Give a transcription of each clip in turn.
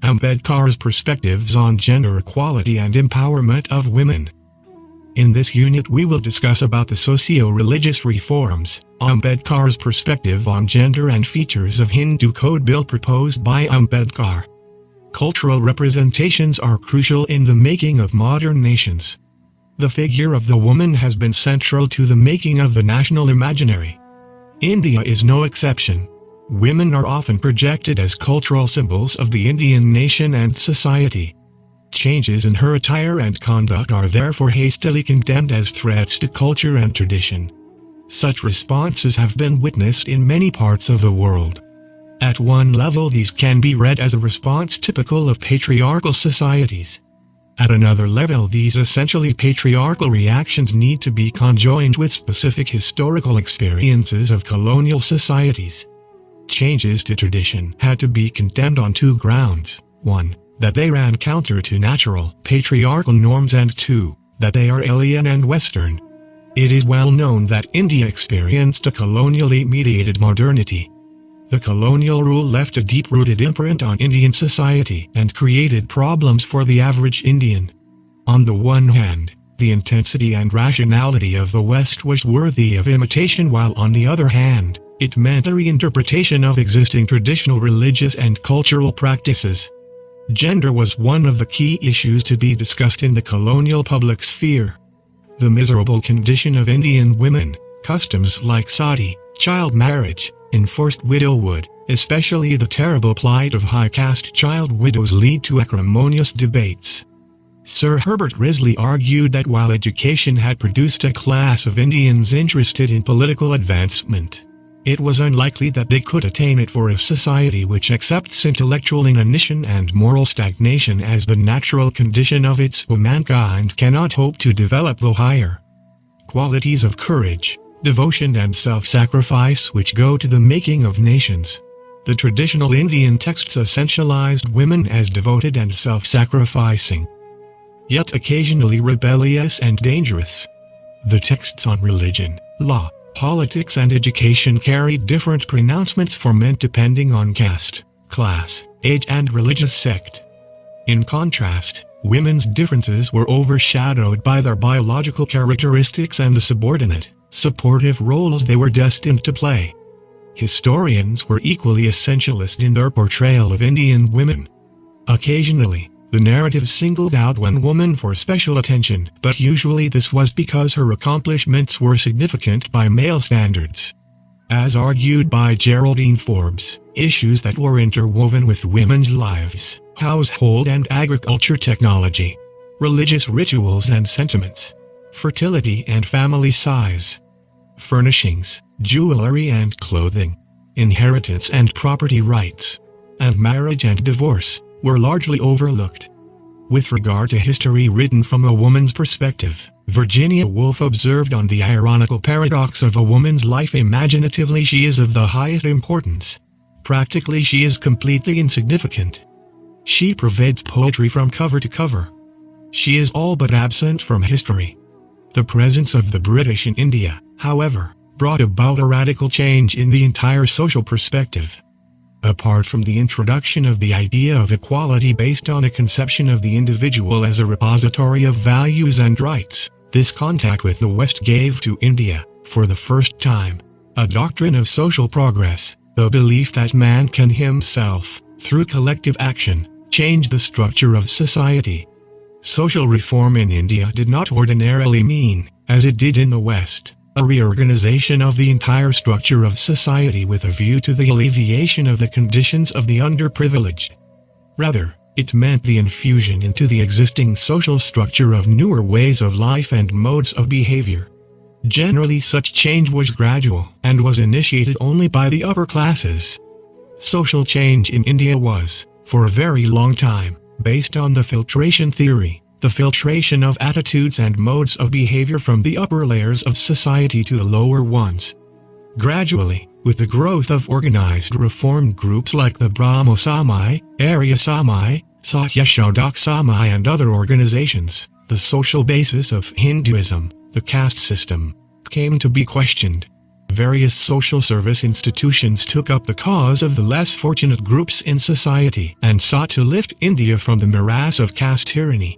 Ambedkar's perspectives on gender equality and empowerment of women. In this unit we will discuss about the socio-religious reforms, Ambedkar's perspective on gender and features of Hindu Code Bill proposed by Ambedkar. Cultural representations are crucial in the making of modern nations. The figure of the woman has been central to the making of the national imaginary. India is no exception. Women are often projected as cultural symbols of the Indian nation and society. Changes in her attire and conduct are therefore hastily condemned as threats to culture and tradition. Such responses have been witnessed in many parts of the world. At one level these can be read as a response typical of patriarchal societies. At another level these essentially patriarchal reactions need to be conjoined with specific historical experiences of colonial societies. Changes to tradition had to be condemned on two grounds: 1. That they ran counter to natural, patriarchal norms, and 2. That they are alien and Western. It is well known that India experienced a colonially mediated modernity. The colonial rule left a deep-rooted imprint on Indian society and created problems for the average Indian. On the one hand, the intensity and rationality of the West was worthy of imitation, while on the other hand, it meant a reinterpretation of existing traditional religious and cultural practices. Gender was one of the key issues to be discussed in the colonial public sphere. The miserable condition of Indian women, customs like sati, child marriage, enforced widowhood, especially the terrible plight of high caste child widows, lead to acrimonious debates. Sir Herbert Risley argued that while education had produced a class of Indians interested in political advancement, it was unlikely that they could attain it, for a society which accepts intellectual inanition and moral stagnation as the natural condition of its womankind cannot hope to develop the higher qualities of courage, devotion and self-sacrifice which go to the making of nations. The traditional Indian texts essentialized women as devoted and self-sacrificing, yet occasionally rebellious and dangerous. The texts on religion, law, politics and education carried different pronouncements for men depending on caste, class, age and religious sect. In contrast, women's differences were overshadowed by their biological characteristics and the subordinate, supportive roles they were destined to play. Historians were equally essentialist in their portrayal of Indian women. Occasionally, the narrative singled out one woman for special attention, but usually this was because her accomplishments were significant by male standards. As argued by Geraldine Forbes, issues that were interwoven with women's lives, household and agriculture technology, religious rituals and sentiments, fertility and family size, furnishings, jewelry and clothing, inheritance and property rights, and marriage and divorce, were largely overlooked. With regard to history written from a woman's perspective, Virginia Woolf observed on the ironical paradox of a woman's life: imaginatively she is of the highest importance. Practically she is completely insignificant. She pervades poetry from cover to cover. She is all but absent from history. The presence of the British in India, however, brought about a radical change in the entire social perspective. Apart from the introduction of the idea of equality based on a conception of the individual as a repository of values and rights, this contact with the West gave to India, for the first time, a doctrine of social progress, the belief that man can himself, through collective action, change the structure of society. Social reform in India did not ordinarily mean, as it did in the West, a reorganization of the entire structure of society with a view to the alleviation of the conditions of the underprivileged. Rather, it meant the infusion into the existing social structure of newer ways of life and modes of behavior. Generally such change was gradual and was initiated only by the upper classes. Social change in India was, for a very long time, based on the filtration theory, the filtration of attitudes and modes of behavior from the upper layers of society to the lower ones. Gradually, with the growth of organized reform groups like the Brahmo Samaj, Arya Samaj, Satyashodhak Samaj and other organizations, the social basis of Hinduism, the caste system, came to be questioned. Various social service institutions took up the cause of the less fortunate groups in society and sought to lift India from the morass of caste tyranny.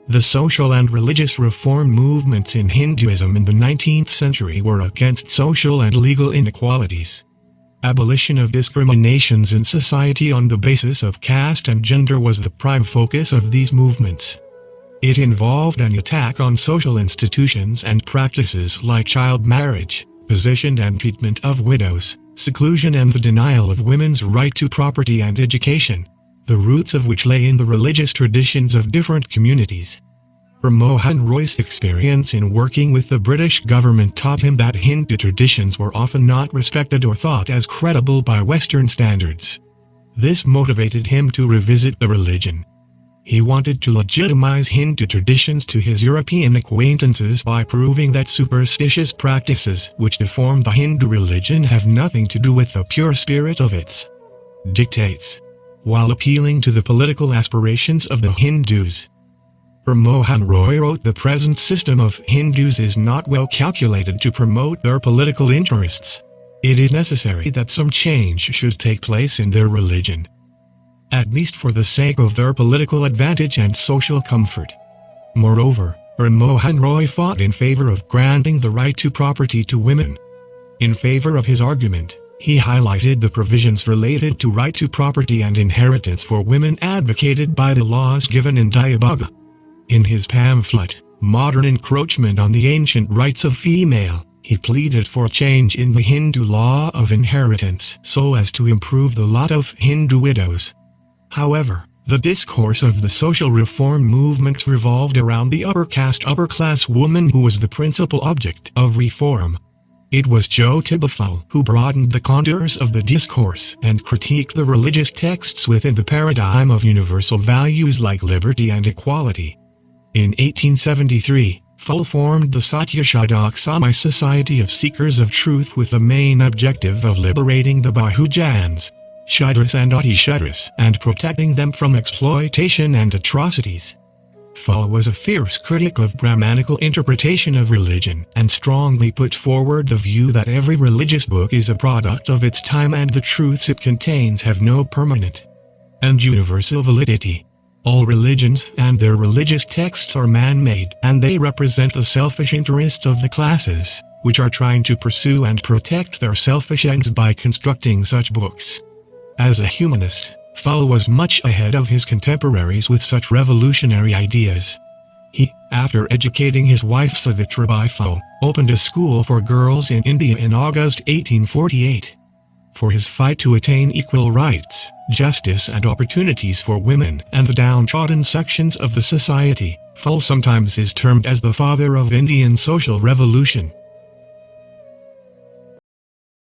The social and religious reform movements in Hinduism in the 19th century were against social and legal inequalities. Abolition of discriminations in society on the basis of caste and gender was the prime focus of these movements. It involved an attack on social institutions and practices like child marriage, position and treatment of widows, seclusion and the denial of women's right to property and education, the roots of which lay in the religious traditions of different communities. Mohan Roy's experience in working with the British government taught him that Hindu traditions were often not respected or thought as credible by Western standards. This motivated him to revisit the religion. He wanted to legitimize Hindu traditions to his European acquaintances by proving that superstitious practices which deform the Hindu religion have nothing to do with the pure spirit of its dictates, while appealing to the political aspirations of the Hindus. Mohan Roy wrote, "The present system of Hindus is not well calculated to promote their political interests. It is necessary that some change should take place in their religion, at least for the sake of their political advantage and social comfort." Moreover, Mohan Roy fought in favor of granting the right to property to women. In favor of his argument, he highlighted the provisions related to right to property and inheritance for women advocated by the laws given in Dayabhaga. In his pamphlet, Modern Encroachment on the Ancient Rights of Female, he pleaded for change in the Hindu law of inheritance so as to improve the lot of Hindu widows. However, the discourse of the social reform movement revolved around the upper caste upper-class woman who was the principal object of reform. It was Jyotiba Phule who broadened the contours of the discourse and critiqued the religious texts within the paradigm of universal values like liberty and equality. In 1873, Phule formed the Satyashodhak Samaj Society of Seekers of Truth with the main objective of liberating the Bahujans, Shudras and Ati-Shudras, and protecting them from exploitation and atrocities. Phule was a fierce critic of Brahmanical interpretation of religion and strongly put forward the view that every religious book is a product of its time and the truths it contains have no permanent and universal validity. All religions and their religious texts are man-made, and they represent the selfish interests of the classes, which are trying to pursue and protect their selfish ends by constructing such books. As a humanist, Phule was much ahead of his contemporaries with such revolutionary ideas. He, after educating his wife Savitribai Phule, opened a school for girls in India in August 1848. For his fight to attain equal rights, justice and opportunities for women and the downtrodden sections of the society, Phule sometimes is termed as the father of Indian social revolution.